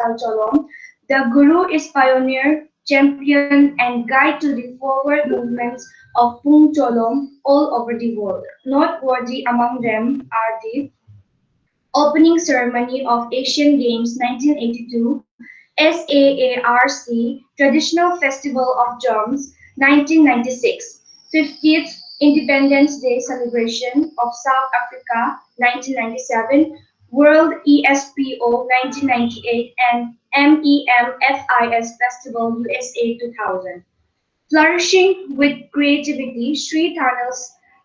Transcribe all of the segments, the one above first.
Cholom, the Guru is pioneer, champion, and guide to the forward movements of Pung Cholom all over the world. Noteworthy among them are the opening ceremony of Asian Games 1982, SAARC, Traditional Festival of Drums 1996, 50th Independence Day celebration of South Africa 1997, World ESPO 1998, and MEMFIS Festival USA 2000. Flourishing with creativity, Sri Thanil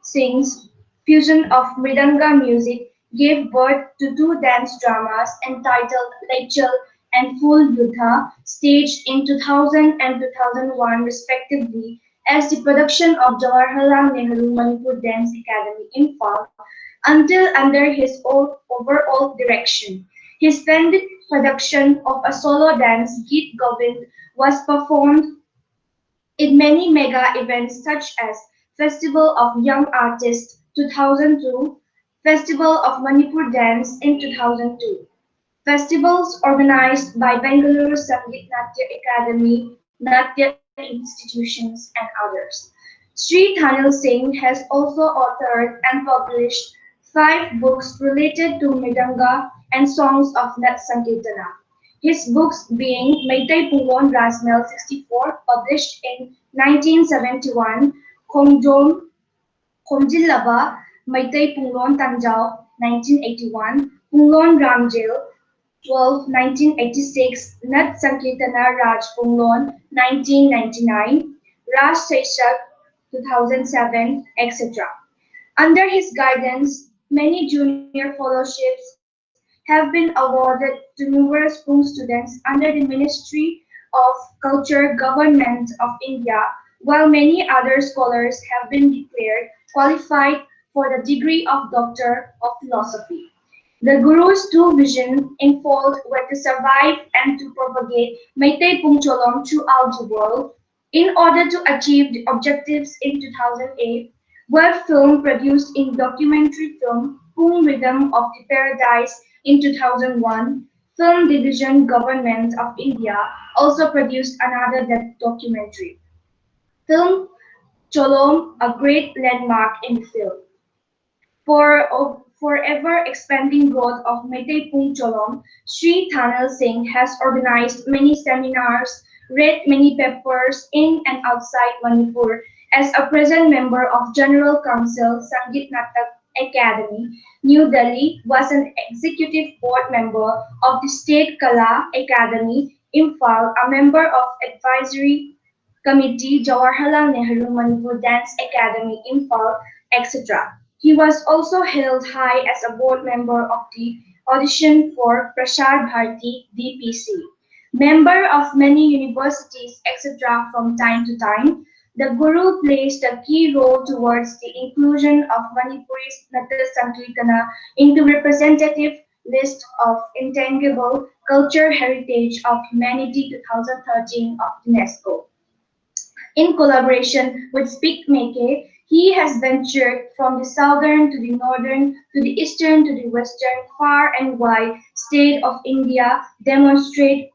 Singh's fusion of Mridanga music gave birth to two dance dramas entitled Lechal and Full Yuddha, staged in 2000 and 2001 respectively as the production of Jawaharlal Nehru Manipur Dance Academy in Imphal until under his overall direction. His splendid production of a solo dance, Geet Govind, was performed in many mega events such as Festival of Young Artists 2002, Festival of Manipur Dance in 2002, festivals organized by Bengaluru Sangeet Natya Academy, Natya institutions, and others. Sri Thanil Singh has also authored and published 5 books related to Mridanga and songs of Nat Sankirtana. His books being Meitei Pungon Rasmel 64, published in 1971, Khomjillaba Meitei Punglon Tanjau 1981, Punglon Ramjil 12, 1986, Nat Sankirtana Raj Punglon 1999, Raj Seshak 2007, etc. Under his guidance, many junior fellowships have been awarded to numerous Pung students under the Ministry of Culture Government of India, while many other scholars have been declared qualified for the degree of Doctor of Philosophy. The Guru's two visions infold were to survive and to propagate Meitei Pungcholong throughout the world. In order to achieve the objectives in 2008, web film produced in documentary film Pung Rhythm of the Paradise in 2001, Film Division Government of India also produced another documentary, Film Cholom, a great landmark in the field. For forever expanding growth of Meitei Pung Cholom, Sri Thanil Singh has organized many seminars, read many papers in and outside Manipur. As a present member of General Council Sangeet Natak Academy, New Delhi was an executive board member of the State Kala Academy, Imphal, a member of advisory committee Jawaharlal Nehru Manipur Dance Academy, Imphal, etc. He was also held high as a board member of the audition for Prasar Bharati DPC. Member of many universities, etc. from time to time, the Guru plays a key role towards the inclusion of Manipuri's Natya Sankirtana into representative list of intangible culture heritage of humanity 2013 of UNESCO. In collaboration with SPIC MACAY, he has ventured from the southern to the northern, to the eastern to the western, far and wide state of India, demonstrated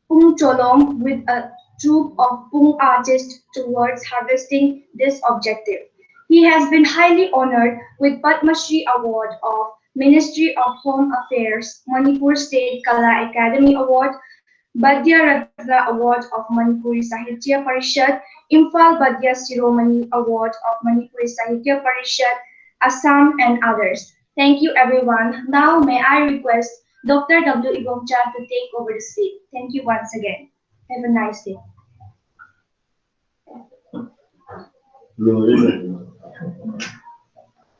Pung Cholong with a troupe of Pung artists towards harvesting this objective. He has been highly honored with Padma Shri Award of Ministry of Home Affairs, Manipur State Kala Academy Award, Badya Ratna Award of Manipuri Sahitya Parishad, Imphal Badya Shiromani Award of Manipuri Sahitya Parishad, Assam, and others. Thank you, everyone. Now, may I request Dr. W. Ibomcha to take over the seat. Thank you once again. Have a nice day.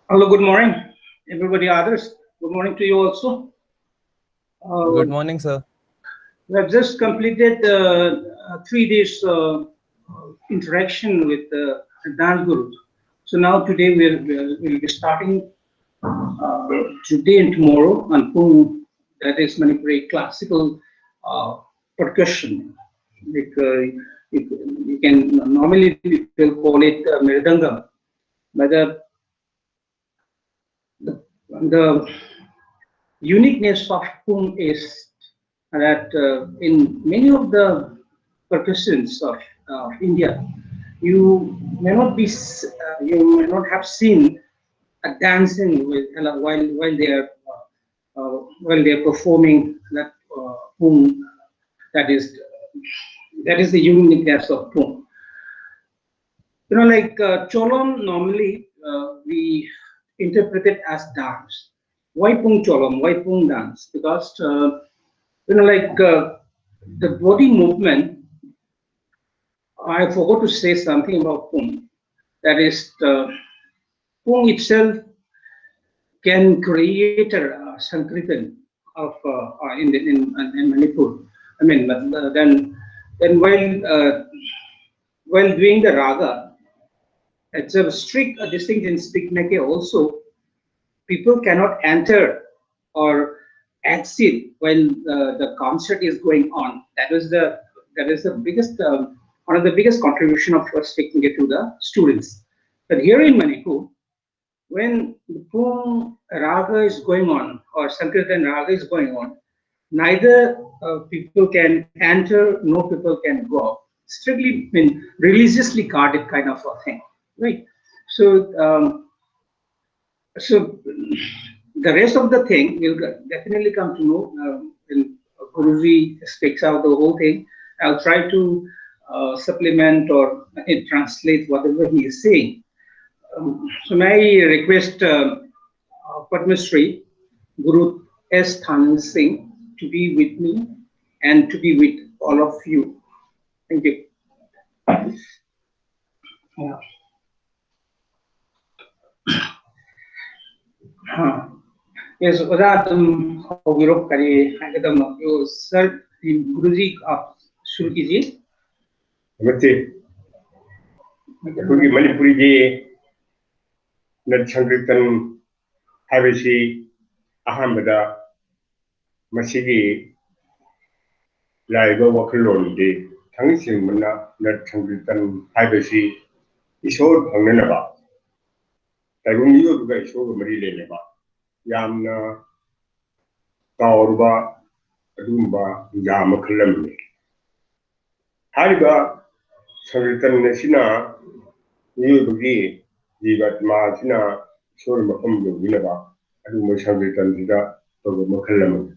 Hello, good morning, everybody. Others, good morning to you also. Good morning, sir. We have just completed 3 days interaction with dance gurus. So now today we'll be starting today and tomorrow on Pung, that is Manipuri classical percussion. Like, you can normally people call it Mridanga, but the uniqueness of Pung is that in many of the percussions of India, you may not you may not have seen a dancing with while they are performing that poem. That is the uniqueness of poem. Like Cholom, normally we interpret it as dance. Why Pung Cholom? Why Pung dance? Because the body movement. I forgot to say something about Pung. That is, Pung itself can create a Sankritan of in Manipur. I mean, but then while doing the raga, it's a strict distinction in SPIC MACAY also. People cannot enter or exit while the concert is going on. That is the biggest one of the biggest contribution of SPIC MACAY to the students. But here in Manipur, when the Pung raga is going on or Sankirtan raga is going on, neither people can enter, no people can go out. Strictly, religiously guarded kind of a thing, right? So, so the rest of the thing will definitely come to know when Guruji speaks out the whole thing. I'll try to supplement or translate whatever he is saying. So may I request Padma Shri Guru S. Thanil Singh to be with me and to be with all of you. Thank you. Yeah. Yes, Guruji, sir, Guruji, आप शुरू कीजिए. नमस्ते. क्योंकि मणिपुरी जी नृत्य संकीर्तन हाइबसी अहमदा मसीगी live वखलोंदे थांगसिंगमना नृत्य संकीर्तन हाइबसी ईश्वर फंगनबा ताइबुंगियो दुगा ईश्वर मरी लेनेबा यामना तावरबा अदुंबा याम खलमने हारिबा संकीर्तन नसिना नियोबगी जीवात्मा सिना ईश्वर मफम योगिनबा अदुंबा संकीर्तन दिदा तो मखलमने.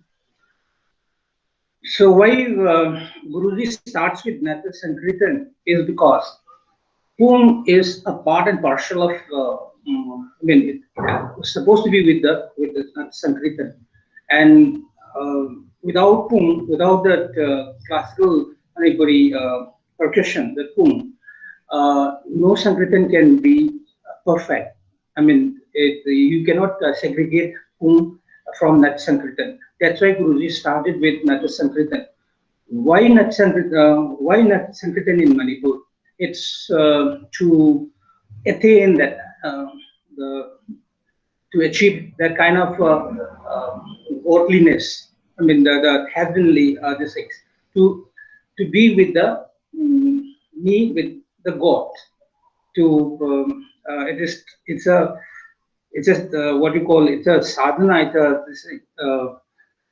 So why Guruji starts with Natha Sankirtan is because Pung is a part and parcel of it's supposed to be with the Sankirtan, and without Pung, without that classical Manipuri percussion, the Pung, no Sankirtan can be perfect. I mean, you cannot segregate Pung from Nat Sankirtan. That's why Guruji started with Nat Sankirtan. Why Nat Sankirtan in Manipur? It's to attain that, to achieve that kind of worldliness. I mean, the heavenly this things. To be with the me with the God. To it's just what you call it's a sadhana. It's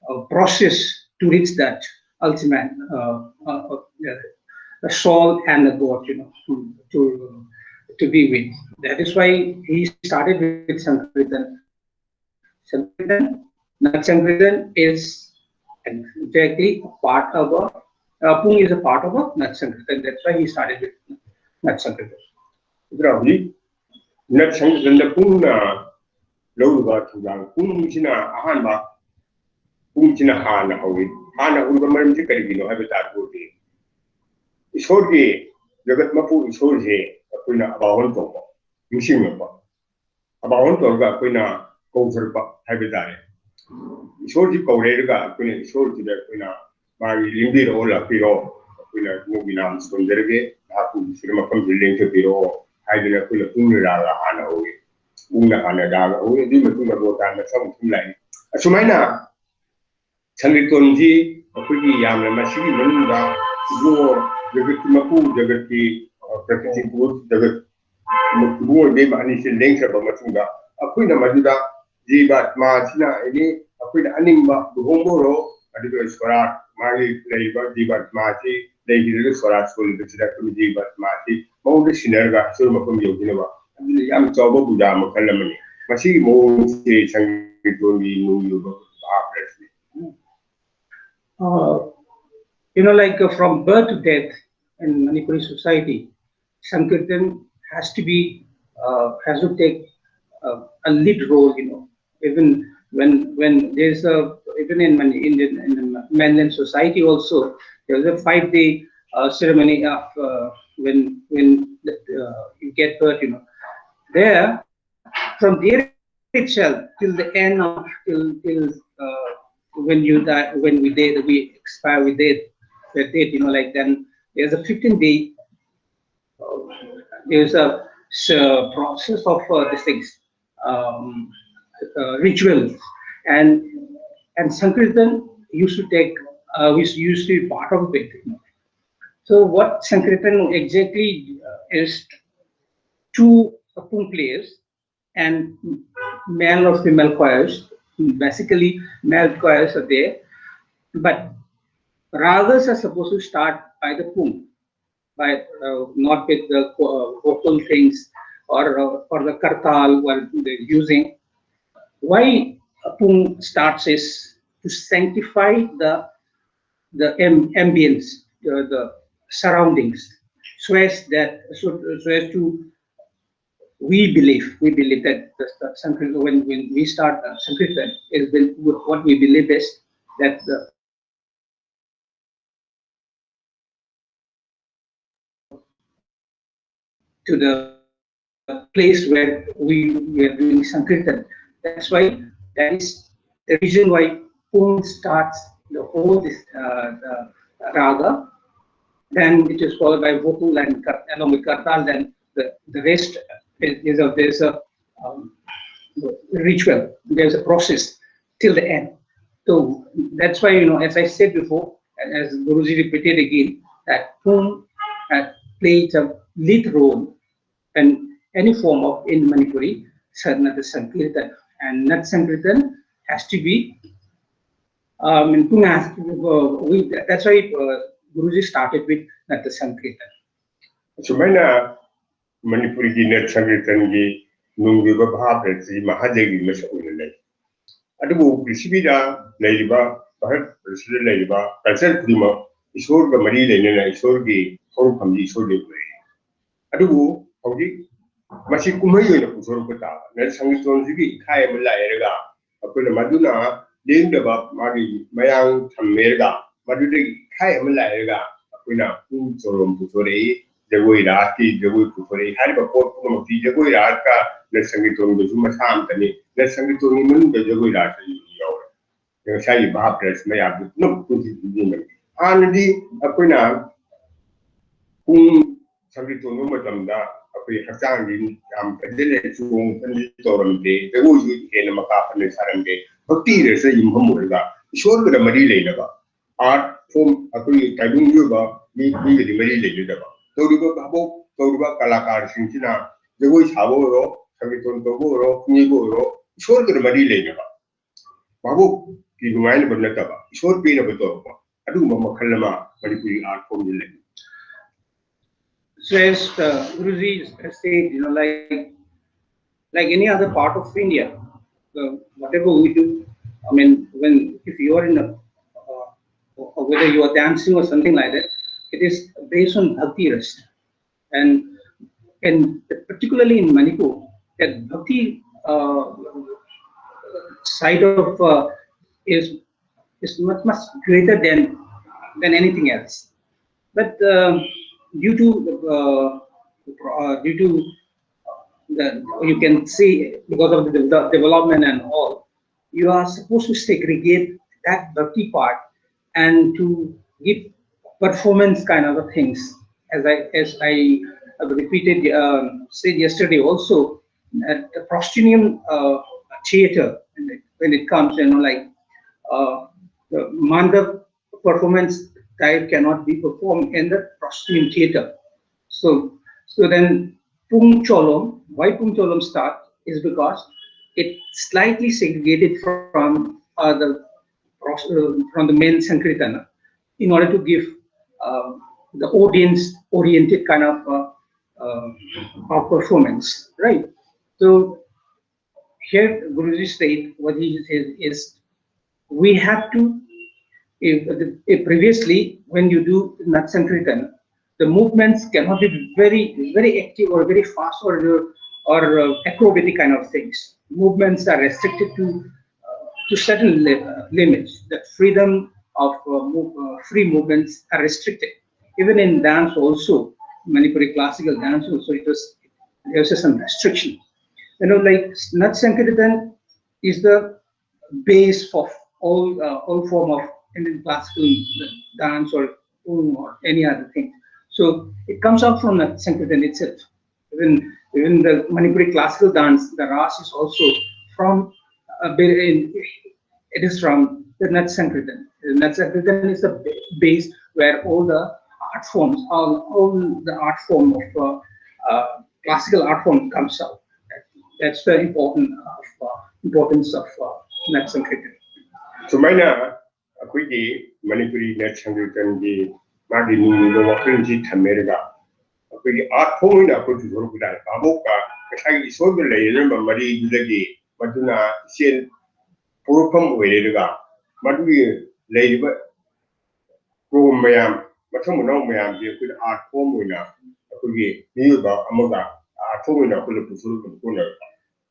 a process to reach that ultimate the soul and the God, to be with. That is why he started with Sankirtan. Sankirtan, Nat Sankirtan is exactly a part of Pung is a part of a Nat Sankirtan. That's why he started with Nat Sankirtan. Idravi, Nat Sankirtan Pung na Loga Tugang, Pung China Ahanba, Pung China Hana Howi, Hana Ugaman Tikarino, Habitat Woody. Ishorgi, Jagat Mapu Ishorge, Aquina Abawon Topa, Mishimapa. Abawon Torga, Aquina, Koserpa, Habitat. Ishorgi Korega, Aquina, Ishorgi, Aquina, Mari Limbi, Ola Piro, Aquina, Mubinam, Sonderge, Haku, Sirma from the link to Piro, hiding a Kula Punira, Hana Howi, Una Hana Daga, who is in the Kunga, some line. Asumana Sanritonji, a pretty young Masiki Manunda, go. Jagat Mapu, Jagati, practicing good, Jagat Mutu, they manage the links of Matunga. A queen of Maduda, Jibat Martina, any, a queen Anima, Homoro, ꯑꯗꯨꯒ ꯁꯣꯔꯥꯠ ꯃꯥꯒꯤ ꯂꯩꯔꯤꯕ ꯖꯤꯕꯠ ꯃꯥꯁꯤ ꯂꯩꯈꯤꯗ꯭ꯔꯒ ꯁꯣꯔꯥꯠ ꯁꯣꯜꯂꯤꯕꯁꯤꯗ ꯑꯩꯈꯣꯏꯒꯤ ꯖꯤꯕꯠ ꯃꯥꯁꯤ ꯃꯉꯣꯟꯗ ꯁꯤꯟꯅꯔꯒ ꯏꯁꯣꯔ ꯃꯐꯝ ꯌꯧꯈꯤꯅꯕ ꯑꯗꯨꯅ ꯌꯥꯝ ꯆꯥꯎꯕ ꯄꯨꯖꯥ ꯃꯈꯜ ꯑꯃꯅꯤ ꯃꯁꯤꯒꯤ ꯃꯑꯣꯡꯁꯤ ꯁꯪꯀꯤꯔꯇꯣꯟꯒꯤ ꯅꯨꯡꯒꯤ ꯑꯣꯏꯕ ꯚꯥꯞ ꯑꯁꯤꯅꯤ like from birth to death in Manipuri society, Sankirtan has to be has to take a lead role. Even when there's even in the mainland society also there's a 5-day ceremony of when you get birth. There from there itself till the end of till when you die, when we expire with date, that date, like then there's a 15-day there's a process of these things, rituals, and Sankirtan used to take used to be part of it. So what Sankirtan exactly is, two Apung players and male or female choirs. Basically, male choirs are there, but ragas are supposed to start by the Pung, by not with the vocal things or the kartal what they're using. Why Pung starts is to sanctify the ambience, the surroundings, so as to we believe that the Sankirtan, when we start Sankirtan, is what we believe is that to the place where we are doing Sankirtan. That's why that is the reason why Pung starts the whole the raga. Then it is followed by vocal and along with kartal. Then the rest there's a ritual. There's a process till the end. So that's why, as I said before, and as Guruji repeated again, that Pung plays a lead role in any form of in Manipuri Nat Sankirtan, and Nat Sankirtan has to be Pung has to, that's why Guruji started with Nat Sankirtan. ꯁꯨꯃꯥꯏꯅ ꯃꯅꯤꯄꯨꯔꯒꯤ ꯅꯠ ꯁꯪꯀꯤꯔꯇꯟꯒꯤ ꯅꯨꯡꯒꯤ ꯑꯣꯏꯕ ꯚꯥꯞꯁꯤ ꯃꯍꯥꯗꯦꯕꯒꯤ ꯃꯁꯛ ꯑꯣꯏꯅ ꯂꯩ ꯑꯗꯨꯕꯨ ꯄ꯭ꯔꯤꯊꯤꯕꯤꯗ ꯂꯩꯔꯤꯕ ꯚꯥꯔꯠꯁꯤꯗ ꯂꯩꯔꯤꯕ ꯀꯜꯆꯔ ꯈꯨꯗꯤꯡꯃꯛ ꯏꯁꯣꯔꯒ ꯃꯔꯤ ꯂꯩꯅꯅ ꯏꯁꯣꯔꯒꯤ ꯍꯧꯔꯛꯐꯝꯗꯤ ꯏꯁꯣꯔꯗꯒꯤ ꯑꯣꯏꯔꯦ ꯑꯗꯨꯕꯨ ꯍꯧꯖꯤꯛ ꯃꯁꯤ ꯀꯨꯝꯍꯩ ꯑꯣꯏꯅ ꯄꯨꯊꯣꯔꯛꯄ ꯇꯥꯕ ꯅꯠ ꯁꯪꯀꯤꯔꯇꯟꯁꯤꯒꯤ ꯏꯊꯥꯏ ꯑꯃ ꯂꯥꯏꯔꯒ ꯑꯩꯈꯣꯏꯅ ꯃꯗꯨꯅ ꯂꯦꯡꯗꯕ ꯃꯥꯒꯤ ꯃꯌꯥꯡ ꯊꯝꯃꯦꯔꯒ ꯃꯗꯨꯗꯒꯤ ꯏꯊꯥꯏ ꯑꯃ ꯂꯥꯏꯔꯒ ꯑꯩꯈꯣꯏꯅ ꯄꯨꯡ ꯆꯣꯂꯣꯝ ꯄꯨꯊꯣꯔꯛꯏ जगोई रात की जगोई पुथोरे हारी बपोट पुनमती जगोई रात का न संगीतों में जो मसाम तने न संगीतों में मन द जगोई रात की यावर ये शायद भाव प्रश्न में आप नुक कुछ चीजें में आनंदी अपने नाम कुं संगीतों में मतलबा अपने हस्तांग दिन हम कजले चुंग तंजी तोरंगे जगोई जो के न मकाफने सारंगे भक्ति रसे इम्हम होगा ईश्वर का मरी ले लगा आर्ट फॉर्म अपनी टाइमिंग जो बा मी के मरी ले लगा तौरिबा भाबोक तौरिबा कलाकार सिंचिना जगोई साबो रो संगीतों तोबो रो कुंगीबो रो ईश्वर के मरी लेनेबा भाबोक की नुआइन बनतबा ईश्वर पेन बतोबा अदुगुम मखलमा मणिपुरी आर्ट फॉर्म ले So as Guruji said, like any other part of India, whatever we do, I mean, if you are in whether you are dancing or something like that, it is based on bhakti rest, and particularly in Manipur, that bhakti side of is much greater than anything else. But due to you can see because of the development and all, you are supposed to segregate that bhakti part and to give performance kind of things, as I repeated said yesterday also, at the proscenium theater, when it comes, like the Mandav performance type cannot be performed in the proscenium theater. So then Pung Cholom, why Pung Cholom start is because it slightly segregated from the from the main Sankirtana, in order to give the audience-oriented kind of performance, right? So here Guruji said, what he says is, we have to, if previously when you do Nat Sankirtan, the movements cannot be very active or very fast or acrobatic kind of things. Movements are restricted to certain limits. The freedom of free movements are restricted. Even in dance also, Manipuri classical dance also, there's some restriction. You know, like Nat Sankirtan is the base of all form of Indian classical dance or any other thing. So it comes out from Nat Sankirtan itself. Even the Manipuri classical dance, the ras is also from it is from the Nat Sankirtan. The Nat Sankirtan is the base where all the art forms, all the art form of classical art form comes out. That's the importance of Nat Sankirtan. So Maina, akwai Manipuri Nat Sankirtan di magi ni no wakil ji thamera. Akwai art form ina akwai zoro kudai. Aboka kasai isol le yele mari gudagi maduna sen purukam wele madui le ko mayam matham no mayam di akwai art form ina akwai ni ba amaga art form ina akwai pusuru ko na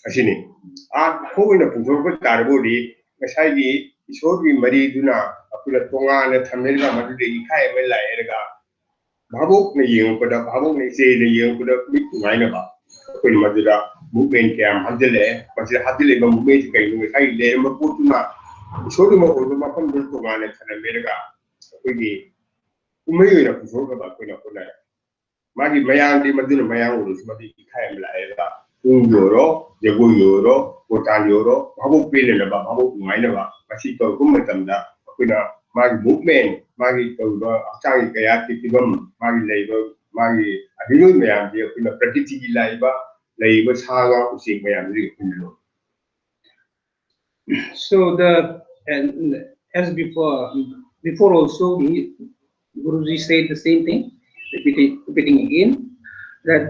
asini art form ina pusuru ko tarbodi kasai Isori Mari Duna, Apula Tonga, and Tamila Madri, Kai Mela Erga. Babu, the young, but a Babu may say the young could have been Minaba. When Madura, movement cam, Hadele, but the Hadele movement came with high name of Putuna. Isori Mapam Tonga and Tamerica. We may have to talk about Puna. Magi Mayan, the Madina Mayan was Madi Kai Mela. Euro, Jago Euro, Botan Euro, Babu Pin about Babu Minava, Masito Gumatamda, Puna, Magi movement, Magi Achai Kayaki, Magi labor, Magi Adinu Mayam, the Pratiti Laiba, Labor Saga, Using Mayam. So as before also, Guruji said the same thing, repeating again, that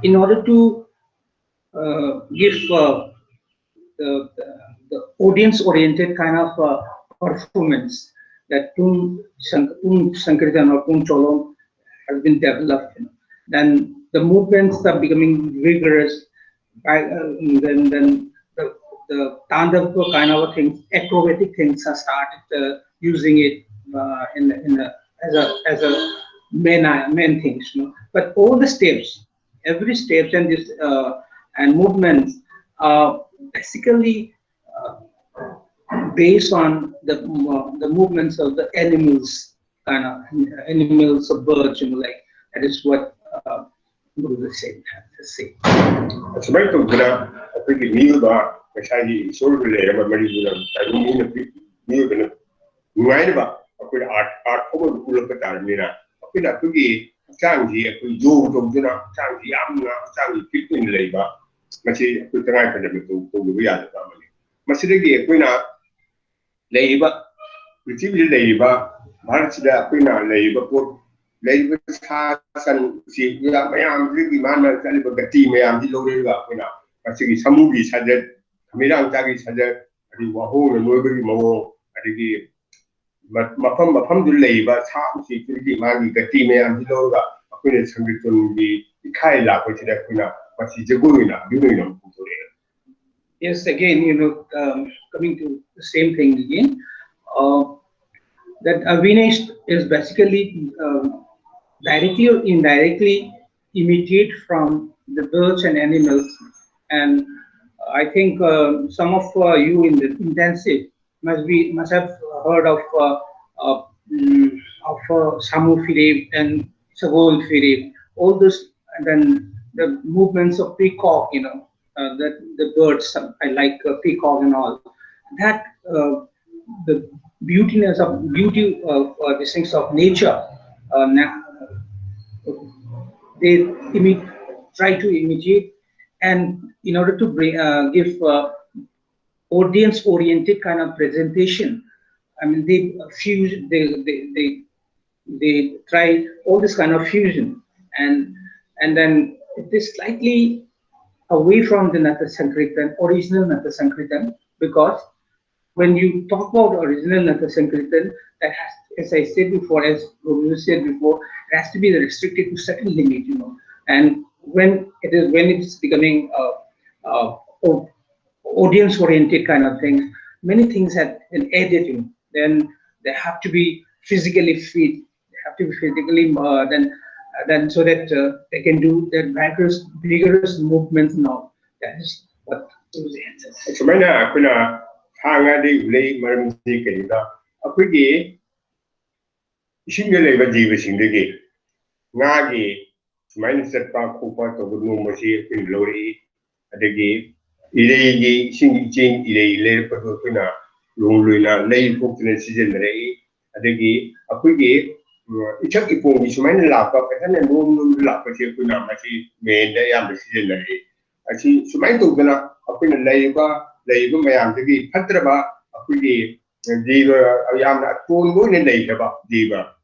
in order to give the audience-oriented kind of performance that Sankirtan or Tung Cholom has been developed. Then the movements are becoming vigorous. Then the Tandav kind of things, acrobatic things are started using it as a main things. You know? But all the steps, every steps and this and movements are basically based on the movements of the animals, kind of animals or birds, you know, like that is what Guru said. So my to I think new ba kasai sort of le ba mari guna I don't mean new guna nuai ba akwai art over gula ka tarmina akwai na tugi changi akwai jo jo guna changi amna changi kitin le ba machi akwai tangai ka da to ya da ba mali machi dage akwai na le ba prithvi le ba bharat da akwai na le ba ko le ba san si ya mayam ri man kali ba gati mayam di lo le ba akwai na machi samugi sajat kamirang tagi sajat adi waho le no bi mo adi mafam du le ba sa si ki ma gi gati mayam di lo ga akwai ne sangritun di kai la ko ti da akwai na machi jago na bi no ko to Yes, again, you know, coming to the same thing again, that Avinash is basically directly or indirectly imitate from the birds and animals, and I think some of you in the intensive must have heard of Samu Fireb and Sagol Fireb, all this, and then the movements of peacock, you know. That the birds, I like peacock and all. That the beauty of these things of nature, they try to imitate, and in order to bring give audience-oriented kind of presentation, I mean, they try all this kind of fusion, and then it is slightly away from the Natha Sankirtan, original Natha Sankirtan, because when you talk about original Natha Sankirtan, that has, as I said before, as Rohit said before, it has to be restricted to certain limit, and when it's becoming audience oriented kind of things, many things have been added in. Then they have to be physically fit, they have to be physically then so that they can do that vigorous movements and all. That is what those answers. So when I hang the lay Maramsi Kenda, a quickie single labor division the gate. Nagi, mindset park Kupa of the Numashi in Lori at the gate. Ilay singing ilay later Patokuna, Luluna, lay booked in the season ray at the gate, a quickie. It's a people which many laugh up and then no laugh at you could not made the young season ray. I see Sumaitogana up in a labor mayam to be Patraba, a quickie, Diva, a young phone moon in later, Diva.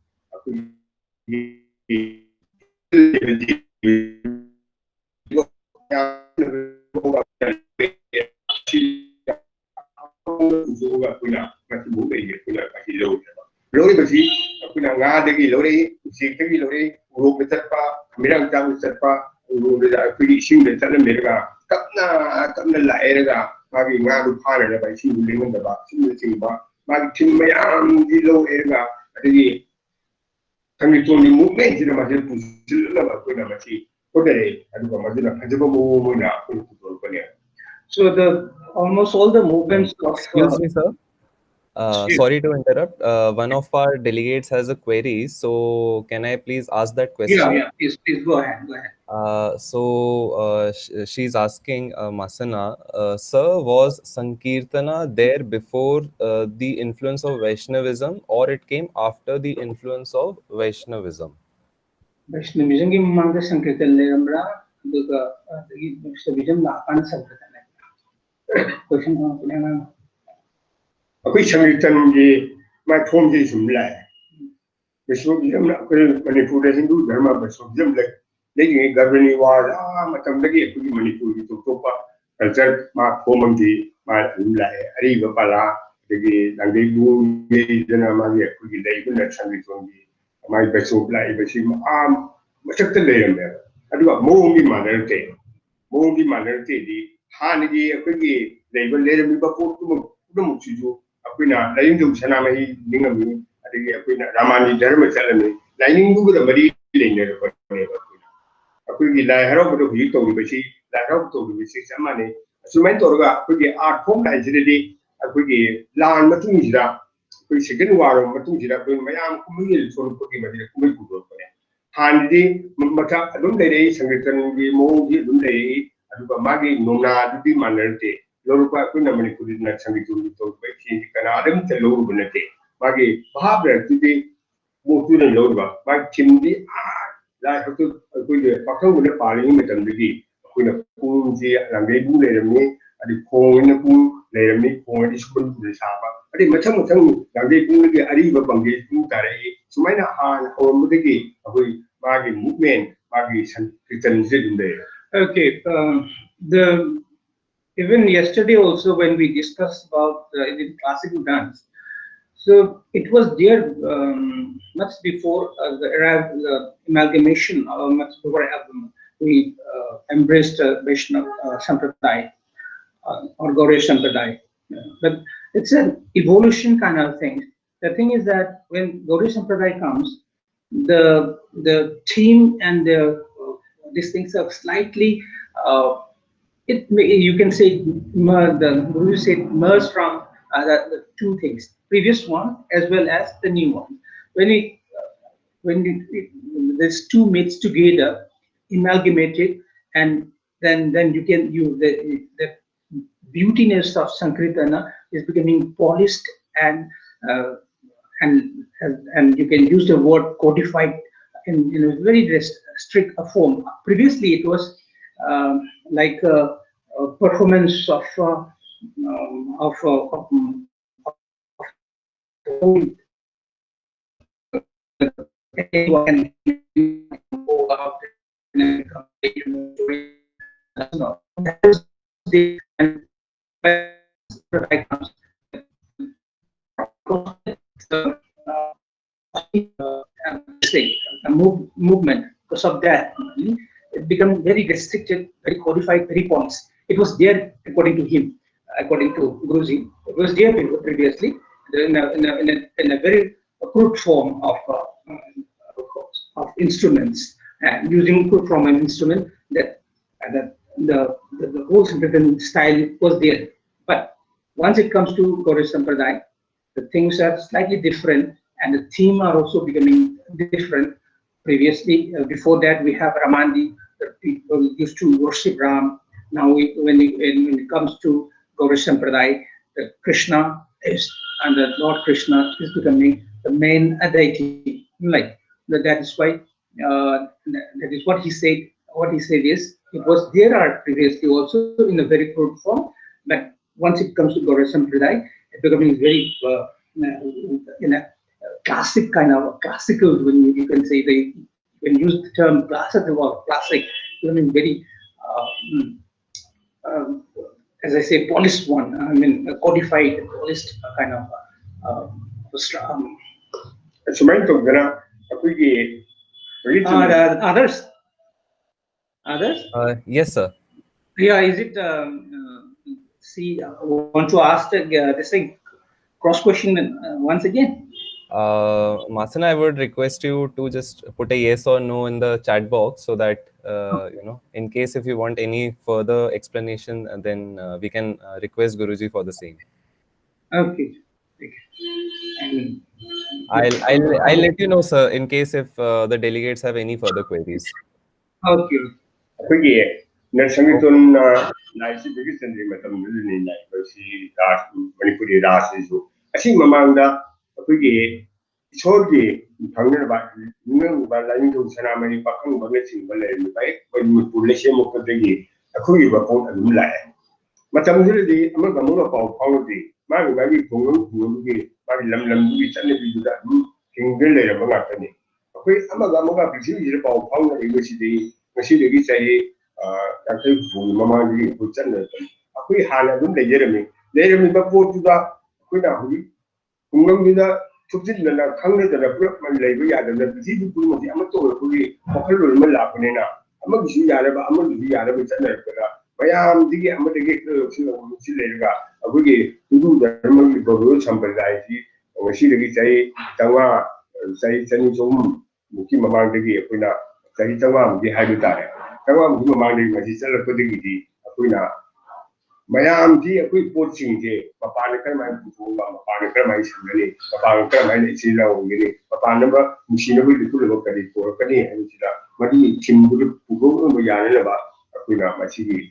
Lori basi kuna ngada gi lori sikta gi lori ro betarpa mirang jam betarpa ro da kuri sing da tan merga tapna la erga magi ngadu phana da bai sing lingan da ba sing ba magi tim mayam gi lo erga adi tangi to ni movement ji da ma pu sil la ba kuna ma chi ko dare adu ba ma dina phajaba mo na ko ko ne. So almost all the movements of Excuse me, sir. Sorry to interrupt. One of our delegates has a query, so can I please ask that question? yeah, please go ahead. She's asking Masana, sir, was Sankirtana there before the influence of Vaishnavism, or it came after the influence of Vaishnavism? Vaishnavism ki mang Sankirtan le ramra, duga Vaishnavism la kan Sankirtan le. Question ko Akwai Sankirtan ji mai thom ji sum lai. Vaishnavism na akwai Manipuri Hindu dharma Vaishnavism lai. Lekin government was matam lagi akwai Manipuri to pa culture ma thomam ji ma lai. Ari ba pala lagi dangai bu ye jana ma ye akwai lai bu na Sankirtan ji. My best lai basi masak le yam. Adu ba mo mi manar te. Mo mi manar te di han ji akwai lai ba le mi ba ko tu chu Aquina, Laying to Sanamai, Ningami, Aquina, Ramani, Dermasalami, Lining to the Mari Linger for Aqui, Laharo to Hito, Bishi, Laharo to Bishi Samani, Sumentorga, Aqui, art home agility, Aqui, Lan Matunjira, which second war of Matunjira, Mayam Kumil, so putting a Kumiku. Handy, Mata, Dunday, Sangitan, Mo, Dunday, Magi, Nona, the Manerte. Lorupa kuna Manipuri na Sangitu to Baki Kanadam to low Bunate. Magi Bahabra to be moved to the Loruba, by Chimdi, like to a good Paka with a parliament and the Gee. When a Punji and Rebu let me at the pool in the pool, let me point is good to the Saba. I think Matamu, Langabu, the Ariba Bangi, Tare, Sumana Han or Mudagi, away Magi movement, Magi Sankitan Zin there. Okay, even yesterday also when we discussed about the classical dance, so it was there much before the amalgamation, much before we embraced Vaishnava Sampradaya or Gauriya Sampradaya. But it's an evolution kind of thing. The thing is that when Gauriya Sampradaya comes, the theme and these things are slightly you can say the Guru said merge from the two things, previous one as well as the new one. When these two meets together, amalgamated, and then you can the beautiness of Sankirtana is becoming polished uh, and you can use the word codified in a very strict form. Previously, it was like a performance of anyone can go out and that was the and movement. Because of that, it became very restricted, very codified, very points. It was there according to him, according to Guruji. It was there previously in a very crude form of instruments, and using crude form of instrument that the whole Tibetan style was there. But once it comes to Gauriya Sampradaya, the things are slightly different, and the theme are also becoming different. Previously, before that, we have Ramandi. The people used to worship Ram. Now, when it comes to Gauriya Sampradaya, the Krishna is, and the Lord Krishna is becoming the main deity. Like that is why that is what he said. What he said is it was there previously also in a very crude form, but once it comes to Gauriya Sampradaya, it becoming very in a classic kind of classical. When you can say when you use the term classical or classic, becoming very as I say, polished one. I mean, a codified, polished kind of. Others? Others? Yes, sir. Yeah, is it? See, want to ask this thing cross question once again? Masana, I would request you to just put a yes or no in the chat box so that in case if you want any further explanation, then we can request Guruji for the same. Okay. And I'll let you know, sir, in case if the delegates have any further queries. Okay. Nasangiton Naisi Bigisan Matam University Manipuri Rasu. I think Mamanda Pigi Sogi Tangan about Nung to Sanamani Pakang Bagasin Balay, when you put Lesham of the Gi, a Kuri report and Mulai. Matamuri, Amagamura of Quality, Mari Mari Pungu, Mari Lam, which I never do that, King Villay of Anatony. Amagamuga is about Power University, Machine say. Actually, Mama, we put Channel. We had a good Jeremy. Jeremy before to the Quina, Umanga took it and a hundred and a Brooklyn labor and the Zizi Puma, the Amateur, Pokalo Malapanina. Among the Yaraba, among the Yaraba Channel. Mayam, the Amateur Silega, a wiggy, who do the Ramon Guru Sampradaya, or she say, Tawa, say, Sanizum, Mukima Mangagi, Quina, Saitawam, the Habitat. Kawan juga mandi masih selalu pergi Akuina. Mayam dia aku posting je. Papa nak main football, papa nak main sendiri, papa nak main silau gini. Papa nak mesin aku itu lebih kali pun kali yang silau. Mari tim buat pukul berjalan lepas Akuina masih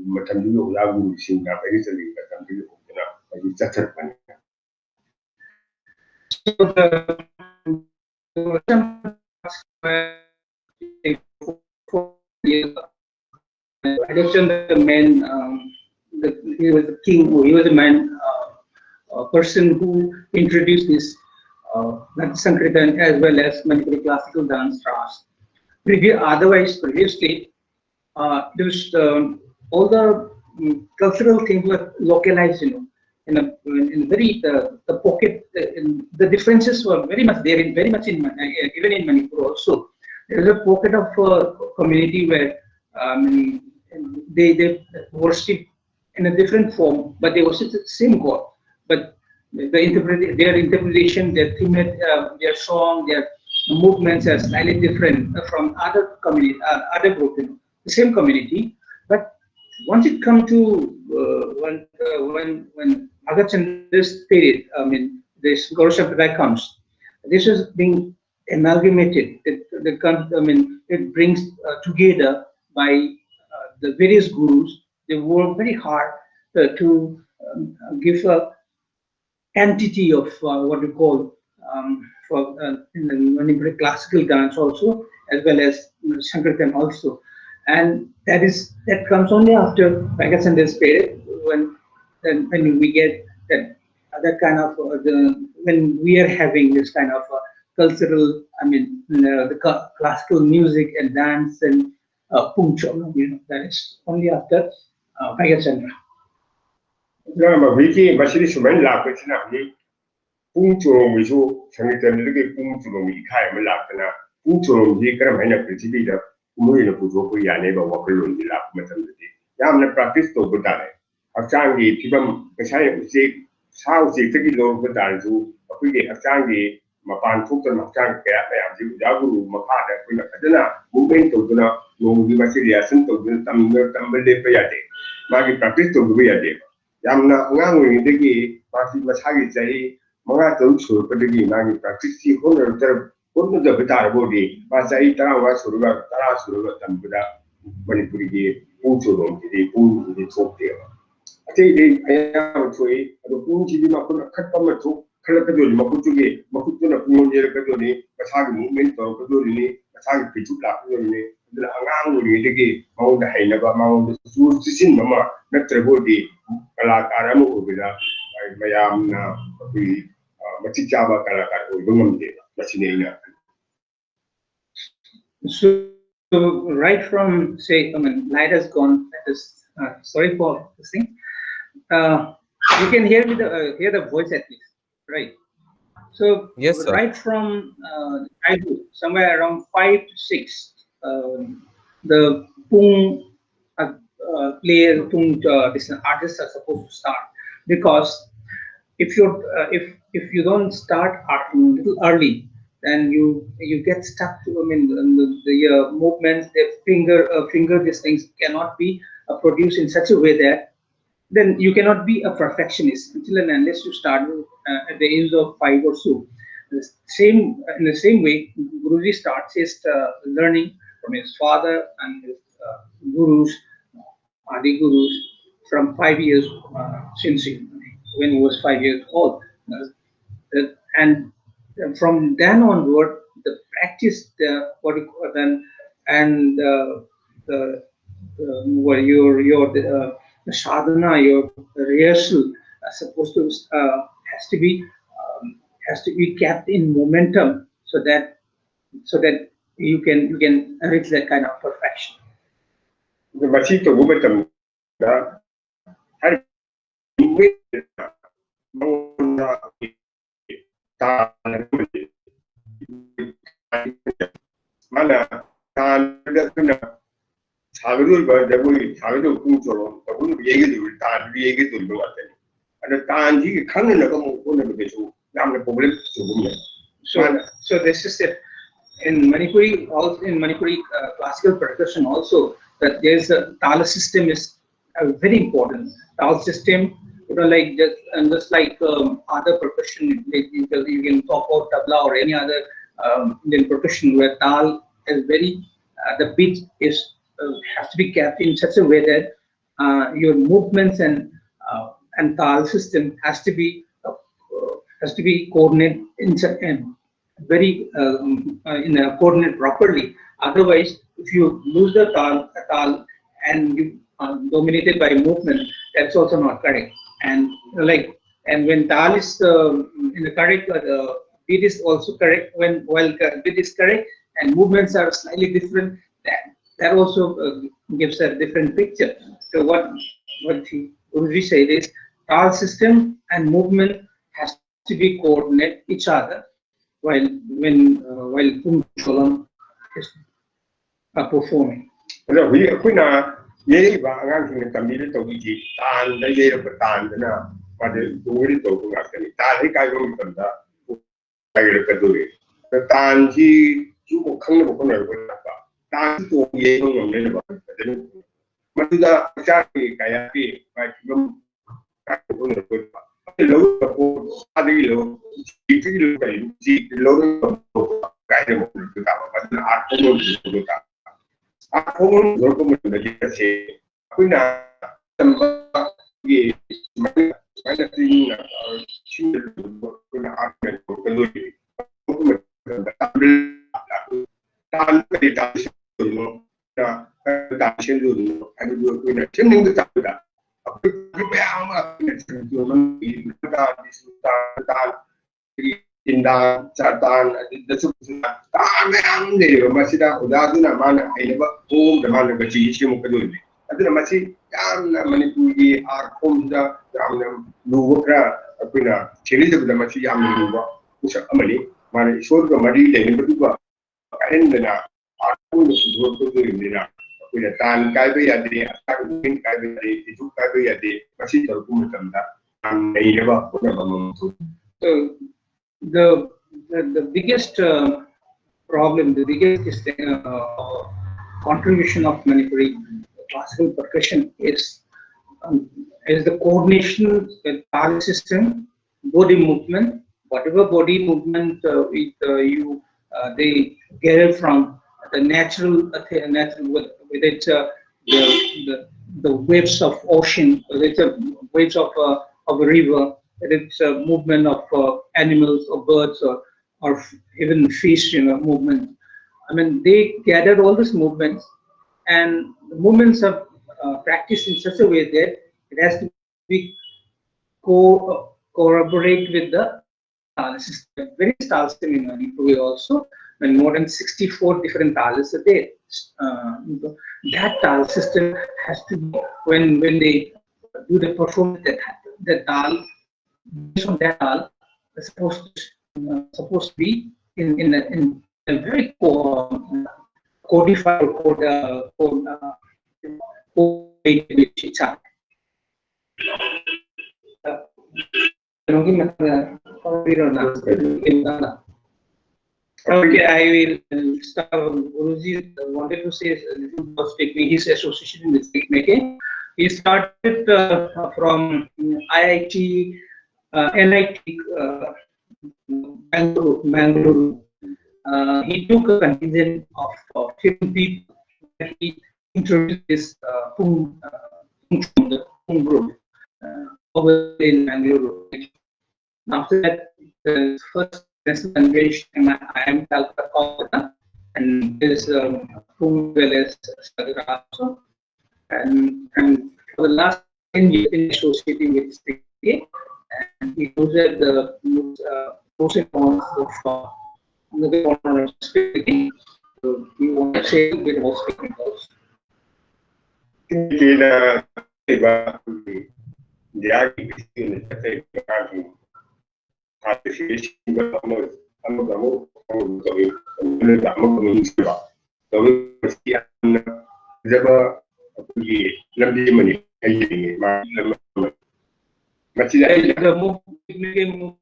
macam dulu lagu sehingga bagi sendiri macam dulu Akuina masih cacat banyak. I understand the man, he was the king, he was a man, a person who introduced this Sankirtan as well as Manipuri classical dance ras. Previously, there was all the cultural things were localized, in a very the pocket. The differences were very much there, very much in even in Manipur also. There is a pocket of community where they worship in a different form, but they worship the same God. But their interpretation, their theme, their song, their movements are slightly different from other community, other group, the same community. But once it comes to when Bhagat Chandra's period, this Gauriya Sampradaya comes, this is being amalgamated. It brings together by the various gurus. They work very hard to give a entity of what we call in the Manipuri classical dance also, as well as Sankirtan also, and that comes only after Bhagat Chandra's period when we get that kind of when we are having this kind of cultural, I mean, the classical music and dance and pungchom, that is only after Megachandra. Nama wiki masih sumen lak betina ni pungchom wisu sangitan lagi pungchom ikai melak na pungchom di kerana banyak percaya dah umur ini pujuk pun ya ni bawa kelun di lak macam tu. Yang mana praktis tu betul. Akang di tiba macam usik sao usik lagi lor betul tu. Aku di akang di mapan tuh dan akang kayak yang di jago makan dan punya kerana mungkin tu tu na nunggu masih dia sentuh tu tambah lepas ya deh. Magi praktis tu juga ya deh. Yamna ngangu indegi masih masih jadi mga tahu pergi nanti praktisi honor honor dah betar bodi masih terang surga tanpa Manipuri di pungculong jadi pun jadi cok dia. Jadi ayam cuy ada pun jadi makun kat pamatuk kalau kedua ni makun juga makun tu nak pun dia kedua ni pasal movement tu kedua ni pasal pijuk lah kedua ni adalah ngangu indegi mau dah hai nak mau susah sisin mama nak terbodi kalakar mo bila mayam na tapi macam Java kalakar o bungam dia macam ni ina. So right from say, I mean, light has gone. Sorry for this thing. You can hear me hear the voice at least, right? So yes, sir. Right from somewhere around 5 to 6, the pung player, this artists are supposed to start, because if you don't start a little early, then you get stuck to, I mean, the movements, the finger these things cannot be produced in such a way that then you cannot be a perfectionist until and unless you start at the age of 5 or so. In the same way, Guruji starts his learning from his father and his gurus, Adi Gurus, from 5 years since when he was 5 years old, and from then onward, the practice, the sadhana, your rehearsal, supposed to has to be kept in momentum, so that you can reach that kind of perfection. Masih tu gua macam dah hari ini mana tan ada kena sahaja berada boleh sahaja pun corong, tapi biaya tu tan biaya tu luar tadi. Ada tan ji kan nak kamu pun nak begitu, nama problem sebumnya. So this is it. In Manipuri, also in Manipuri classical percussion, also that there's a tala system is very important. Tala system, like just like other percussion, you can talk about tabla or any other Indian percussion, where tal is very the beat is has to be kept in such a way that your movements and tal system has to be coordinated in very in a coordinate properly. Otherwise, if you lose the tal and you are dominated by movement, that's also not correct. And when tal is in the correct, beat is also correct. While beat is correct and movements are slightly different, that also gives a different picture. So what Guruji said is tal system and movement has to be coordinate each other while Pungcholam is performing. Kalau aku nak ye bahagian kita kami itu biji tan dan ye bertan na pada dua itu aku nak ni tan ni kaya kami tanda kaya kedua tan si cuma kang bukan apa tan itu ye orang ni apa jadi macam cari kaya ni macam kaya bukan apa lalu aku ada lalu itu lalu si lalu kaya bukan apa macam aku bukan aku pun menjadi kasi aku nak tambah lagi mana tinggal cinta aku nak apa kalau aku tak dulu nak tak dulu ada dua aku nak cendeng tak ada aku berapa lama nak cendeng tak Chindan, Chatan, the Supna, Taman, the Masida, Udaduna, Mana, I never home the man of the Chichimukaduli. I did a Masi, Manipuri, are home the Luwaka, Apuna, Chiliza, the Masi Yamuba, Amani, my shoulder, Madi, the and then are full of work with a tan Kaibe, Win Kaibe, the two Kaibe, Masita Kumukanda, and never put up. So the biggest problem, the biggest contribution of Manipuri classical percussion is the coordination with power system, body movement, whatever body movement they get it from the natural with it the waves of ocean, with it waves of a river, with its movement of animals or birds or even fish, movement. I mean, they gathered all these movements, and the movements are practiced in such a way that it has to be corroborate with the tala system. Very style system in Manipuri also, when more than 64 different talas are there. That tala system has to be, when they do the performance, that tal, based on that tal, is supposed to be in a very codified code which it's at. Okay, I will start. Guruji wanted to say a little about SPIC MACAY, his association with SPIC MACAY. He started from IIT, NIT, Bangalore. He took a contingent of 50 people. He introduced this Pung group over in Bangalore. After that, the first national convention I am Calcutta, and there's Pung well as Sagara also. And for the last 10 years, in associating with SPIC MACAY, and he knows that the pros and cons of the SPIC MACAY. So we want to say a bit about SPIC MACAY also. The movement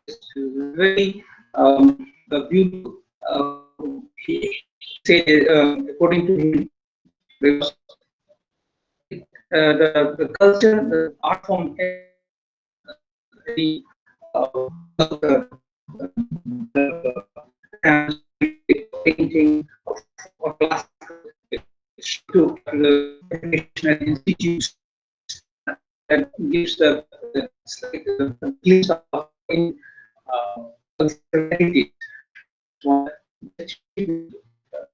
is very beautiful. He said, according to him, because the culture, the art form, the painting of classical to the educational institutes that gives the glimpse of personality.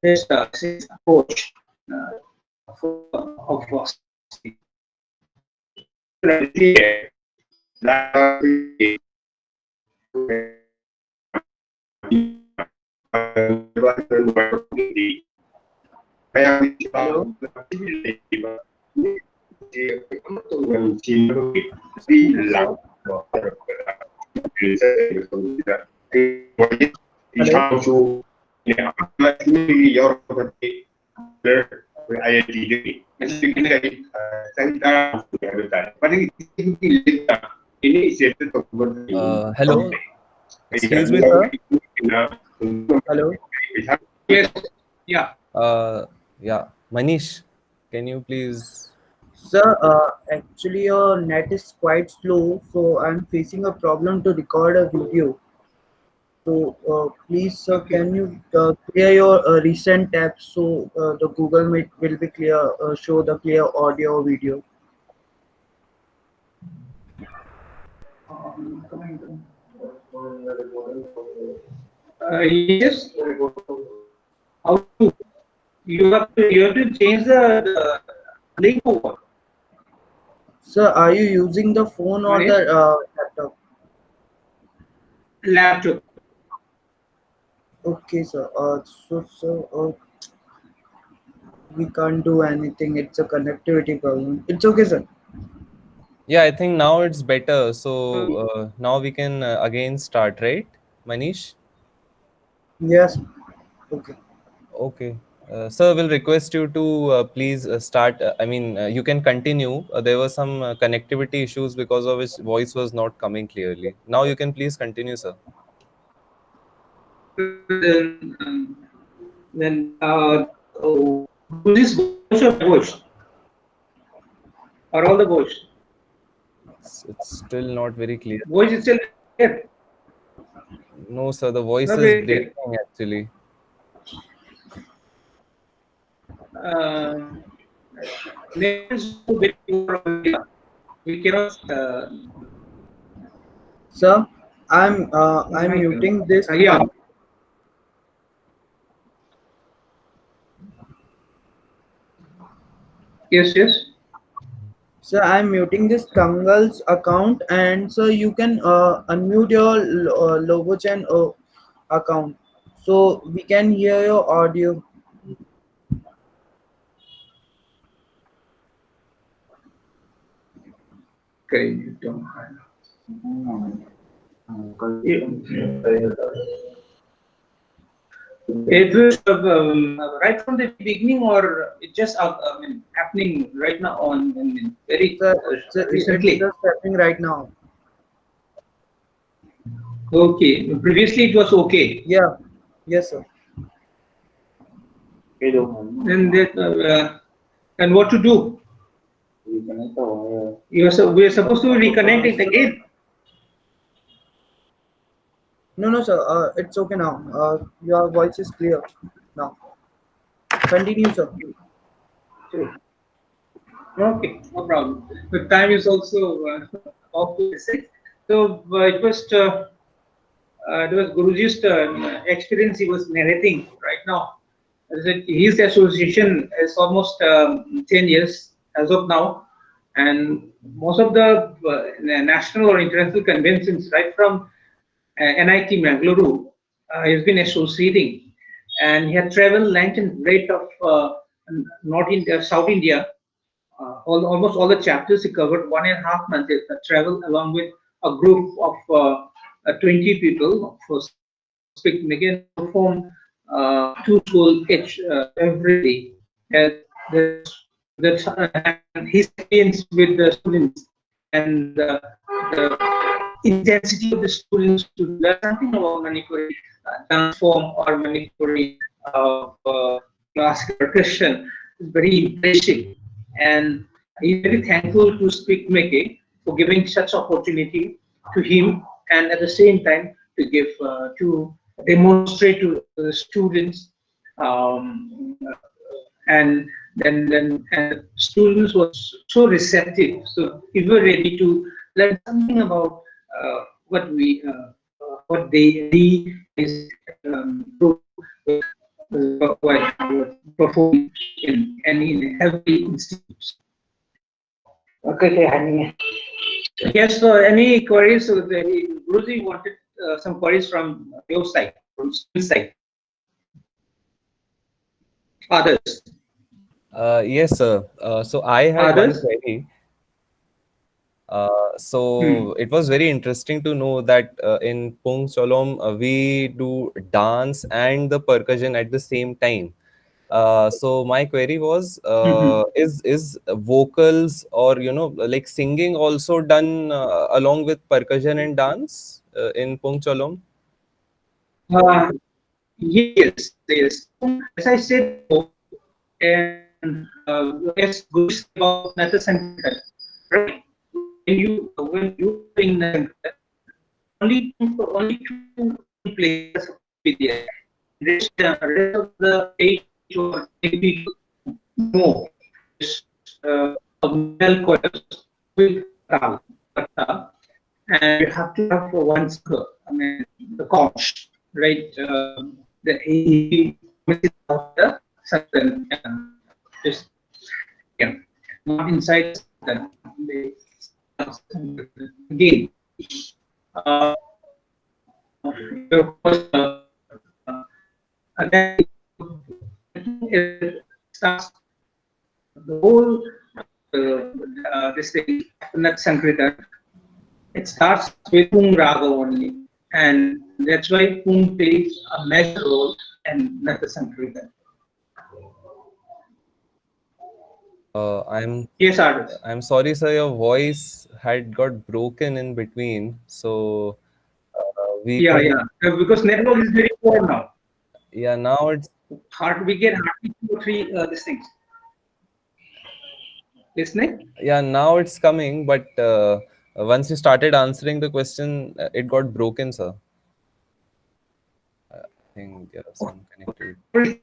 This approach of philosophy. Hello. Excuse me, sir. Hello. Yes. Yeah. Yeah. Manish, can you please? Sir, actually your net is quite slow, so I'm facing a problem to record a video. So please, sir, can you clear your recent tabs so the Google Meet will be clear, show the clear audio or video. Yes. How to? You have to change the link over. Sir, are you using the phone or the laptop? laptop. Okay, sir. We can't do anything. It's a connectivity problem. It's okay, sir. Yeah, I think now it's better. So now we can again start, right, Manish? Yes. Okay. Okay. Sir, will request you to please start. I mean, you can continue. There were some connectivity issues because of which voice was not coming clearly. Now you can please continue, sir. Then this voice or voice or all the voice? It's still not very clear. Voice itself clear, No, sir, the voice not is very clear. breaking actually. Uh, Nations to bit more of India. We cannot. Sir, I'm muting this. Yeah. Yes. Yes. Sir, I'm muting this Thangal's account, and sir, you can unmute your Logochen account, so we can hear your audio. Okay. You don't. It was right from the beginning, or it just I mean, happening right now on I mean, very Sir, it's recently. just happening right now. Okay. Previously, it was okay. Yeah. Yes, sir. And what to do? We're supposed to reconnect it again. No, no, sir. It's okay now. Your voice is clear now. Continue, sir. Okay, no problem. The time is also off to the six. So it was Guruji's experience he was narrating right now. As I said, his association is almost 10 years as of now, and most of the national or international conventions, right from NIT Mangaluru, he's been associating, and he had traveled length and breadth of North India, South India. Almost all the chapters he covered 1.5 months. Travel along with a group of 20 people for SPIC MACAY perform two school each every day. And that's his experience with the students and the intensity of the students to learn something about Manipuri dance form or Manipuri classical percussion is very impressive. And he's very thankful to SPIC MACAY for giving such opportunity to him, and at the same time to give to demonstrate to the students, and then and students was so receptive, so we were ready to learn something about what they is perform in any every institute. Okay. Yes, so any queries? So Guruji wanted some queries from your side, from student side. Others. Yes, sir. So I had one Others? query. So it was very interesting to know that in Pung Cholom we do dance and the percussion at the same time. So my query was, is vocals or like singing also done along with percussion and dance in Pung Cholom? Uh, yes, yes. As I said before, and yes, good about Natha Sankirtan. Right? When you bring Natha, only two players will be there. Rest of the 8 or 10 people more. Male chorus with tal, and you have to have one singer. I mean, the conch, right? The he the certain just yeah, not inside the again. Uh, your first, again, it starts the whole this thing, Nat Sankirtan. It starts with Pung Raga only, and that's why Pung plays a major role in Nat Sankirtan. Yes, artist. I'm sorry, sir. Your voice had got broken in between, so we Yeah, couldn't. yeah. Because network is very poor now. Yeah, now it's Hard, we get hardly 2 or 3 these things. Listening? yeah, now it's coming, but once you started answering the question, it got broken, sir. I think there are some connectivity.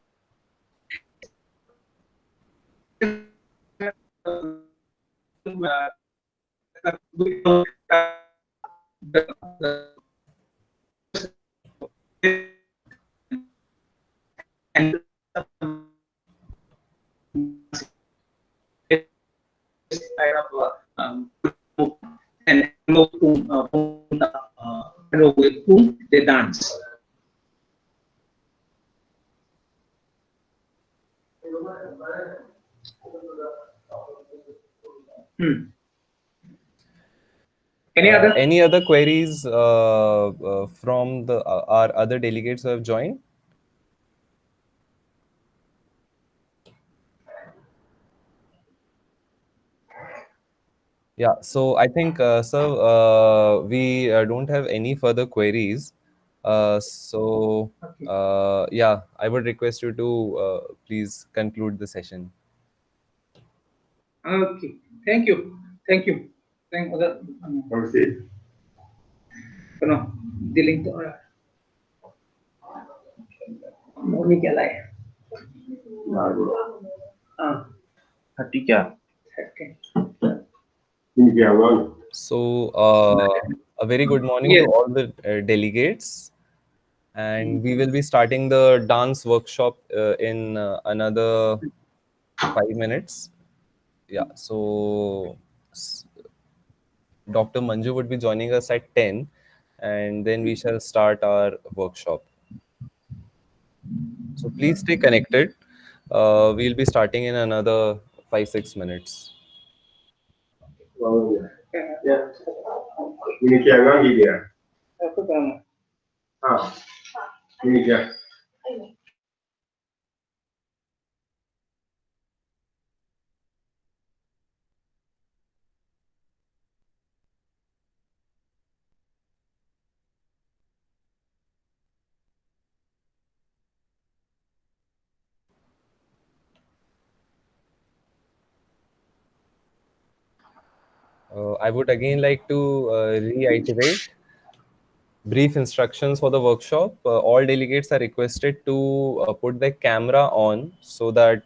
And kind of and with whom they dance. Any other queries from the our other delegates who have joined? Yeah, so I think, sir, we don't have any further queries. Yeah, I would request you to please conclude the session. Okay, thank you, thank you. Thank other. Okay. No, dealing to Moni क्या लाए? हट्टी क्या? So, a very good morning Yes. to all the delegates, and we will be starting the dance workshop in another 5 minutes. Yeah, so Dr. Manju would be joining us at 10, and then we shall start our workshop. So please stay connected. We'll be starting in another 5-6 minutes. Ini क्या lagi dia? Ini क्या? I would again like to reiterate brief instructions for the workshop. All delegates are requested to put their camera on so that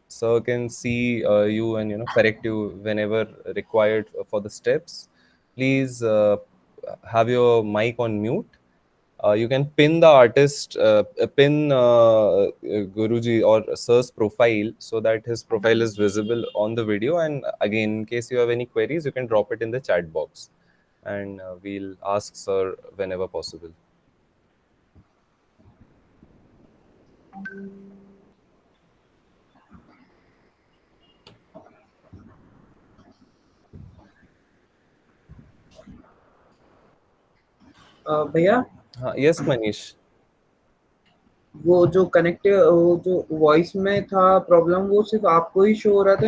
sir can see you and correct you whenever required for the steps. Please have your mic on mute. You can pin the artist, pin Guruji or Sir's profile so that his profile is visible on the video. And again, in case you have any queries, you can drop it in the chat box and we'll ask Sir whenever possible. भैया Yes, Manish. वो जो connect वो जो voice में था problem वो सिर्फ आपको ही शो हो रहा था